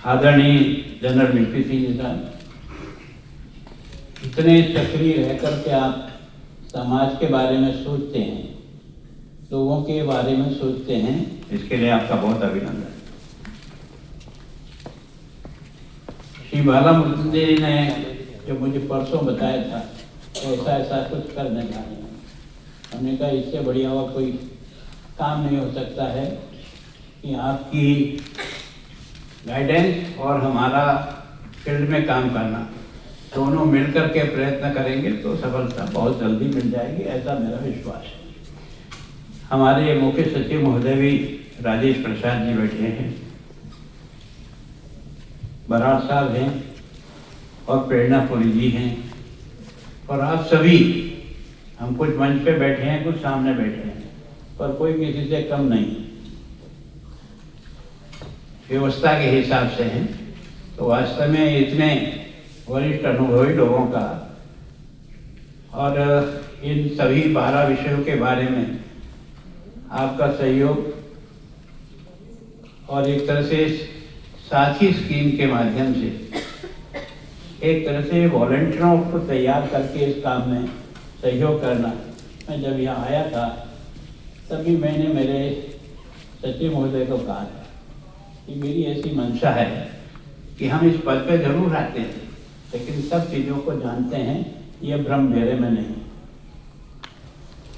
आदरणीय general VP Singh ji साहब, इतने सक्रिय रह कर के आप समाज के बारे में सोचते हैं, लोगों के बारे में सोचते हैं, इसके लिए आपका बहुत अभिनंदन। श्री बाला मुकुंदे जी ने जो मुझे परसों बताया था ऐसा ऐसा कुछ करने जा रहे हैं, हमने कहा इससे बढ़िया हुआ कोई काम नहीं हो सकता है कि आपकी गाइडेंस और हमारा फील्ड में काम करना दोनों मिलकर के प्रयत्न करेंगे तो सफलता बहुत जल्दी मिल जाएगी, ऐसा मेरा विश्वास है। हमारे मुख्य सचिव महोदय भी राजेश प्रसाद जी बैठे हैं, बराड़ साहब हैं और प्रेरणा पुरी जी हैं, और आप सभी, हम कुछ मंच पे बैठे हैं, कुछ सामने बैठे हैं, पर कोई किसी से कम नहीं, व्यवस्था के हिसाब से हैं। तो वास्तव में इतने वरिष्ठ अनुभवी लोगों का और इन सभी 12 विषयों के बारे में आपका सहयोग और एक तरह से साथी स्कीम के माध्यम से एक तरह से वॉलंटियरों को तैयार करके इस काम में सहयोग करना। मैं जब यहाँ आया था तभी मैंने मेरे सचिव महोदय को कहा था कि मेरी ऐसी मंशा है कि हम इस पद पे जरूर आते हैं लेकिन सब चीज़ों को जानते हैं, ये भ्रम मेरे में नहीं।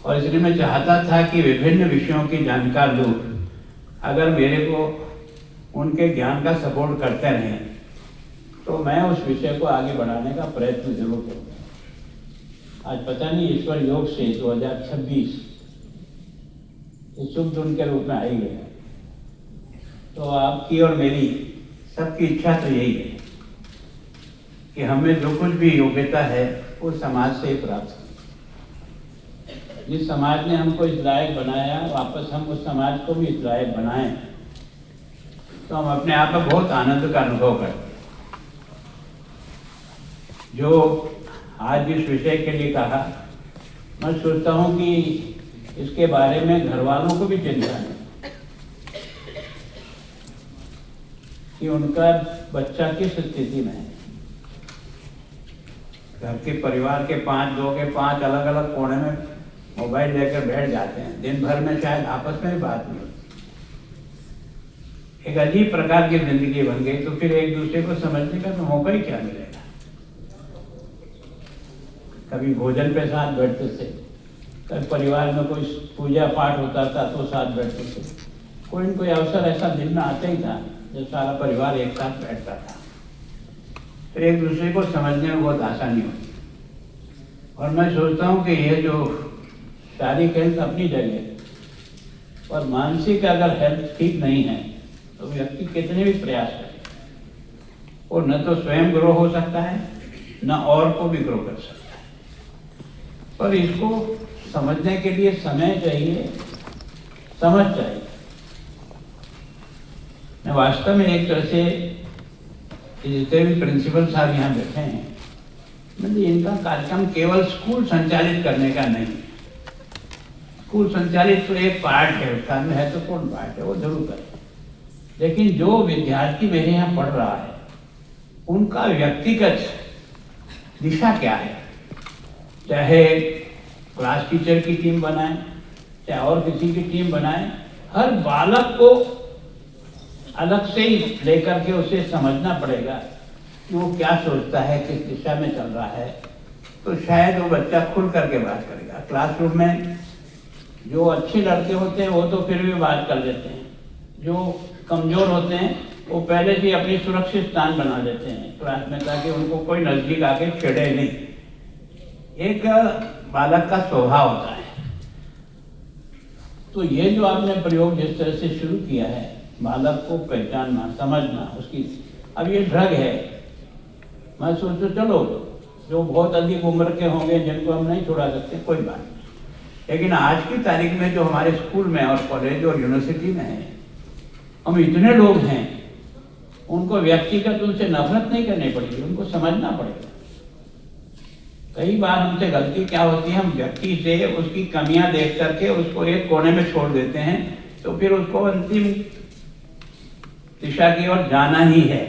और इसलिए मैं चाहता था कि विभिन्न विषयों के जानकार लोग अगर मेरे को उनके ज्ञान का सपोर्ट करते रहें तो मैं उस विषय को आगे बढ़ाने का प्रयत्न जरूर करूँगा। आज पता नहीं ईश्वर योग से 2026 इस शुभ दिन के रूप में आई गया, तो आपकी और मेरी सबकी इच्छा तो यही है कि हमें जो कुछ भी योग्यता है वो समाज से ही प्राप्त हो। जिस समाज ने हमको इस लायक बनाया वापस हम उस समाज को भी इस लायक बनाएं तो हम अपने आप में बहुत आनंद का अनुभव करते हैं। जो आज इस विषय के लिए कहा, मैं सोचता हूँ कि इसके बारे में घर वालों को भी चिंता है कि उनका बच्चा किस स्थिति में है। घर के परिवार के 5 लोग के 5 अलग अलग कोने में मोबाइल लेकर बैठ जाते हैं, दिन भर में शायद आपस में भी बात नहीं होती। एक अजीब प्रकार की जिंदगी बन गई, तो फिर एक दूसरे को समझने का तो मौका ही क्या मिलेगा। कभी भोजन पे साथ बैठते थे, कभी परिवार में कोई पूजा पाठ होता था तो साथ बैठते थे, कोई न कोई अवसर ऐसा दिन में आता ही था जब सारा परिवार एक साथ बैठता था, तो एक दूसरे को समझने में बहुत आसानी होती। और मैं सोचता हूँ कि ये जो शारीरिक हेल्थ अपनी जगह और मानसिक अगर हेल्थ ठीक नहीं है तो व्यक्ति कितने भी प्रयास करे वो न तो स्वयं ग्रो हो सकता है न और को भी ग्रो कर सकता है। पर इसको समझने के लिए समय चाहिए, समझ चाहिए। मैं वास्तव में एक तरह से जितने भी प्रिंसिपल साहब यहाँ बैठे हैं, मतलब इनका कार्यक्रम केवल स्कूल संचालित करने का नहीं। स्कूल संचालित तो एक पार्ट है, उसका महत्वपूर्ण पार्ट है, वो जरूर करें, लेकिन जो विद्यार्थी मेरे यहाँ पढ़ रहा है उनका व्यक्तिगत दिशा क्या है, चाहे क्लास टीचर की टीम बनाएं चाहे और किसी की टीम बनाएं, हर बालक को अलग से ही लेकर के उसे समझना पड़ेगा कि वो क्या सोचता है, किस दिशा में चल रहा है, तो शायद वो बच्चा खुल करके बात करेगा। क्लासरूम में जो अच्छे लड़के होते हैं वो तो फिर भी बात कर लेते हैं, जो कमजोर होते हैं वो पहले से अपनी सुरक्षित स्थान बना लेते हैं क्लास में ताकि उनको कोई नजदीक आके छेड़े नहीं। एक बालक का स्वभाव होता है। तो ये जो आपने प्रयोग जिस तरह से शुरू किया है, बालक को पहचानना, समझना उसकी, अब ये ड्रग है, मैं सोचो चलो जो बहुत अधिक उम्र के होंगे जिनको हम नहीं छुड़ा सकते कोई बात नहीं, लेकिन आज की तारीख में जो हमारे स्कूल में और कॉलेज और यूनिवर्सिटी में है, हम इतने लोग हैं, उनको व्यक्तिगत उनसे नफरत नहीं करनी पड़ेगी, उनको समझना पड़ेगा। कई बार हमसे गलती क्या होती है, हम व्यक्ति से उसकी कमियां देख करके उसको एक कोने में छोड़ देते हैं, तो फिर उसको अंतिम दिशा की ओर जाना ही है।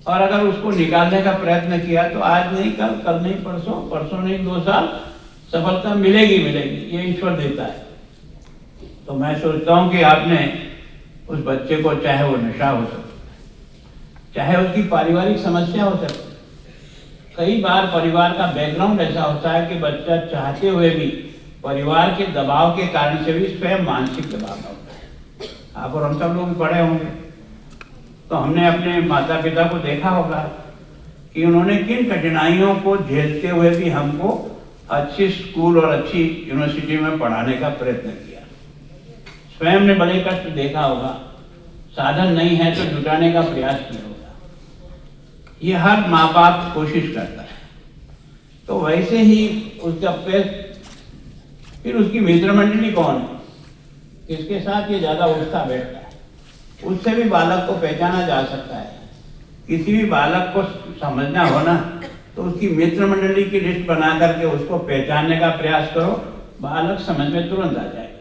और अगर उसको निकालने का प्रयत्न किया तो आज नहीं कल, कल नहीं परसों, परसों नहीं 2 साल सफलता मिलेगी मिलेगी, ये ईश्वर देता है। तो मैं सोचता हूँ कि आपने उस बच्चे को, चाहे वो नशा हो सकता, चाहे उसकी पारिवारिक समस्या हो सकती, कई बार परिवार का बैकग्राउंड ऐसा होता है कि बच्चा चाहते हुए भी परिवार के दबाव के कारण से भी स्वयं मानसिक दबाव में होता है। आप और हम सब लोग पढ़े होंगे तो हमने अपने माता पिता को देखा होगा कि उन्होंने किन कठिनाइयों को झेलते हुए भी हमको अच्छी स्कूल और अच्छी यूनिवर्सिटी में पढ़ाने का प्रयत्न किया। स्वयं ने बड़े कष्ट देखा होगा, साधन नहीं है तो जुटाने का प्रयास किया होगा। ये हर माँ बाप कोशिश करता है। तो वैसे ही उसका फिर उसकी मित्र मंडली कौन है, किसके साथ ये ज्यादा उठता बैठता है, उससे भी बालक को पहचाना जा सकता है। किसी भी बालक को समझना हो ना तो उसकी मित्र मंडली की लिस्ट बना करके उसको पहचानने का प्रयास करो, बालक समझ में तुरंत आ जाएगा।